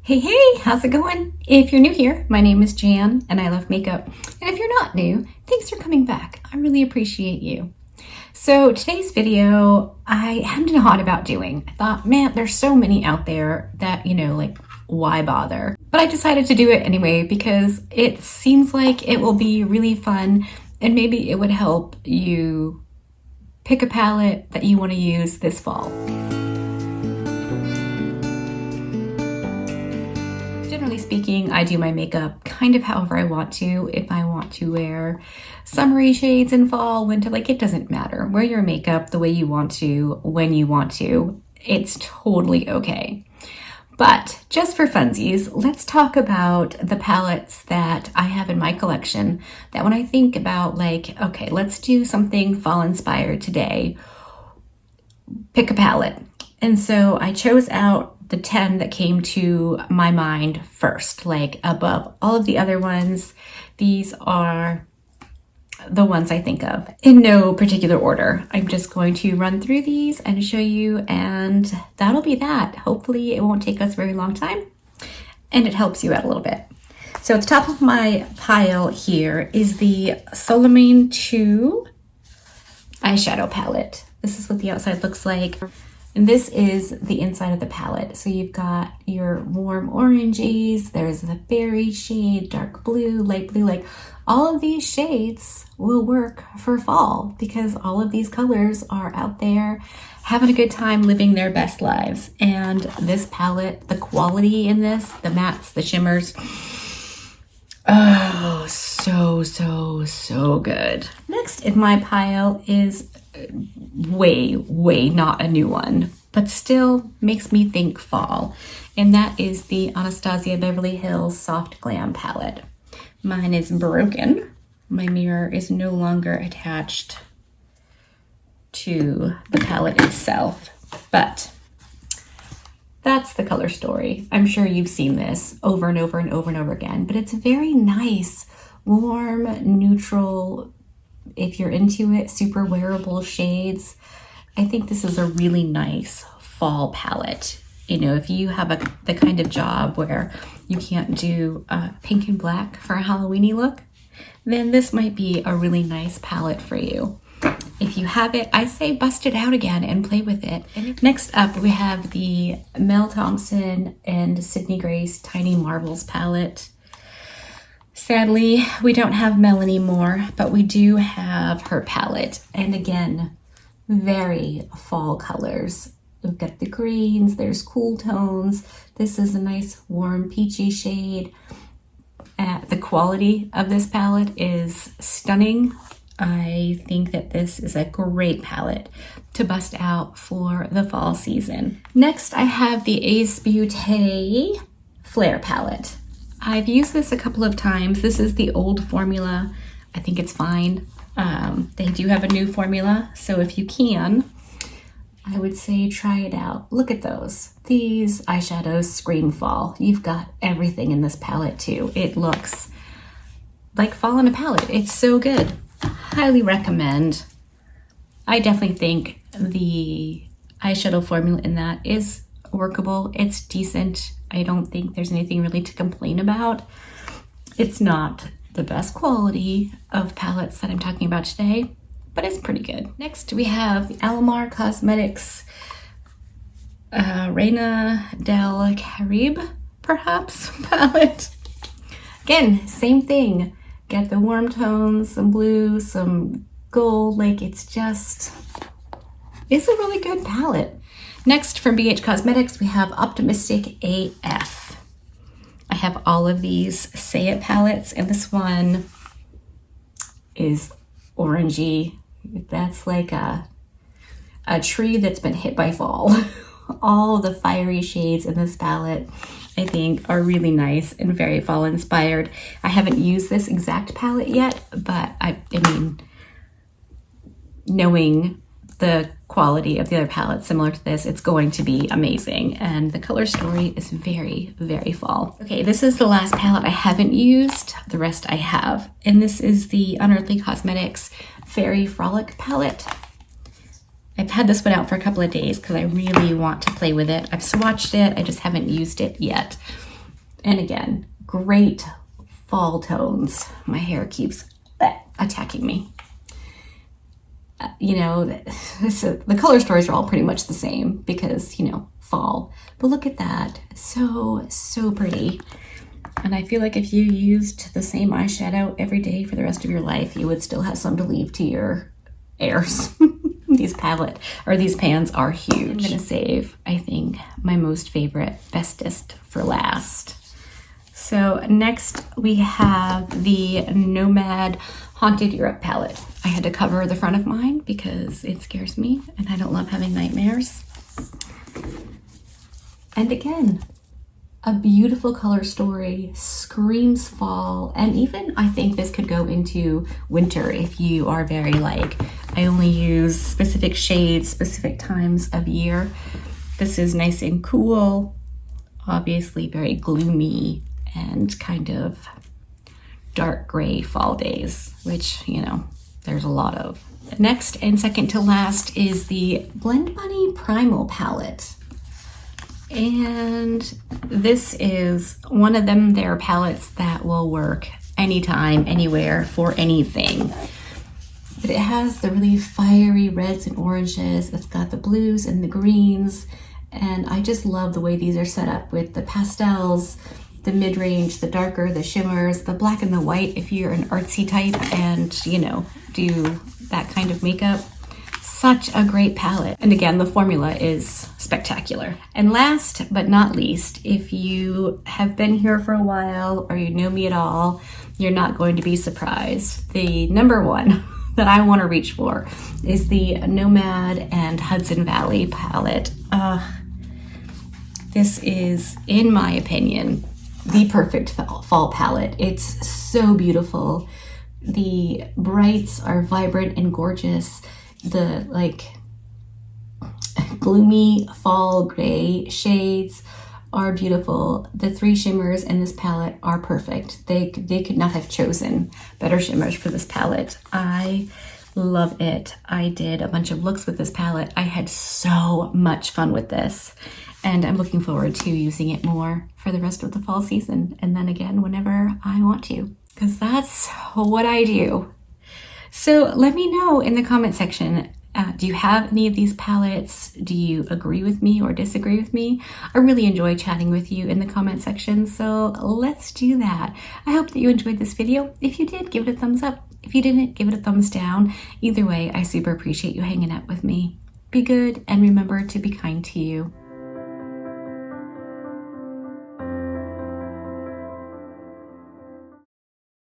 Hey, hey, how's it going? If you're new here, my name is Jan and I love makeup. And if you're not new, thanks for coming back. I really appreciate you. So today's video, I hadn't know what about doing. I thought, man, there's so many out there that, like, why bother? But I decided to do it anyway because it seems like it will be really fun and maybe it would help you pick a palette that you want to use this fall. Generally speaking, I do my makeup kind of however I want to. If I want to wear summery shades in fall, winter, like it doesn't matter. Wear your makeup the way you want to, when you want to. It's totally okay. But just for funsies, let's talk about the palettes that I have in my collection that when I think about like, okay, let's do something fall inspired today, pick a palette. And so I chose out the 10 that came to my mind first, like above all of the other ones. These are the ones I think of in no particular order. I'm just going to run through these and show you, and that'll be that. Hopefully it won't take us a very long time and it helps you out a little bit. So at the top of my pile here is the Solomon 2 eyeshadow palette. This is what the outside looks like. And this is the inside of the palette. So you've got your warm oranges, there's the berry shade, dark blue, light blue, like all of these shades will work for fall because all of these colors are out there having a good time living their best lives. And this palette, the quality in this, the mattes, the shimmers, oh, so good. Next in my pile is way not a new one, but still makes me think fall. And that is the Anastasia Beverly Hills Soft Glam palette. Mine is broken. My mirror is no longer attached to the palette itself, but that's the color story. I'm sure you've seen this over and over and over and over again, but it's very nice, warm, neutral, if you're into it, super wearable shades. I think this is a really nice fall palette. If you have the kind of job where you can't do pink and black for a Halloween-y look, then this might be a really nice palette for you. If you have it, I say bust it out again and play with it. Next up, we have the Mel Thompson and Sydney Grace Tiny Marvels palette. Sadly, we don't have Mel anymore, but we do have her palette. And again, very fall colors. We've got the greens, there's cool tones. This is a nice warm peachy shade. The quality of this palette is stunning. I think that this is a great palette to bust out for the fall season. Next, I have the Ace Beauté Flare palette. I've used this a couple of times. This is the old formula. I think it's fine. They do have a new formula, so if you can, I would say try it out. Look at those. These eyeshadows scream fall. You've got everything in this palette too. It looks like fall in a palette. It's so good. Highly recommend. I definitely think the eyeshadow formula in that is workable. It's decent. I don't think there's anything really to complain about. It's not the best quality of palettes that I'm talking about today, but it's pretty good. Next, we have the Nomad Cosmetics Reina del Caribe, perhaps, palette. Again, same thing. Get the warm tones, some blue, some gold, like it's a really good palette. Next, from BH Cosmetics, we have Optimistic AF. I have all of these Say It palettes, and this one is orangey. That's like a tree that's been hit by fall. All the fiery shades in this palette, I think, are really nice and very fall inspired. I haven't used this exact palette yet, but I mean, knowing the quality of the other palettes similar to this, it's going to be amazing. And the color story is very fall. Okay, this is the last palette I haven't used. The rest I have. And this is the Unearthly Cosmetics Fairy Frolic palette. I've had this one out for a couple of days because I really want to play with it. I've swatched it, I just haven't used it yet. And again, great fall tones. My hair keeps attacking me. You know, the color stories are all pretty much the same because, you know, fall. But look at that. So, so pretty. And I feel like if you used the same eyeshadow every day for the rest of your life, you would still have some to leave to your heirs. These pans are huge. I'm gonna save, I think, my most favorite, bestest for last. So next we have the Nomad Haunted Europe palette. I had to cover the front of mine because it scares me and I don't love having nightmares. And again, a beautiful color story, screams fall, and even I think this could go into winter if you are very like, I only use specific shades, specific times of year. This is nice and cool, obviously very gloomy and kind of dark gray fall days, which, you know, there's a lot of. Next and second to last is the Blend Bunny Primal palette. And this is one of them, their palettes that will work anytime, anywhere, for anything. But it has the really fiery reds and oranges. It's got the blues and the greens. And I just love the way these are set up with the pastels, the mid-range, the darker, the shimmers, the black and the white if you're an artsy type and, you know, do that kind of makeup. Such a great palette. And again, the formula is spectacular. And last but not least, if you have been here for a while or you know me at all, you're not going to be surprised. The number one that I want to reach for is the Nomad and Hudson Valley palette. This is, in my opinion, the perfect fall palette. It's so beautiful. The brights are vibrant and gorgeous. The like gloomy fall gray shades are beautiful. The three shimmers in this palette are perfect. They could not have chosen better shimmers for this palette. I love it. I did a bunch of looks with this palette. I had so much fun with this, and I'm looking forward to using it more for the rest of the fall season, and then again whenever I want to, because that's what I do. So let me know in the comment section, do you have any of these palettes? Do you agree with me or disagree with me? I really enjoy chatting with you in the comment section, so let's do that. I hope that you enjoyed this video. If you did, give it a thumbs up. If you didn't, give it a thumbs down. Either way, I super appreciate you hanging out with me. Be good and remember to be kind to you.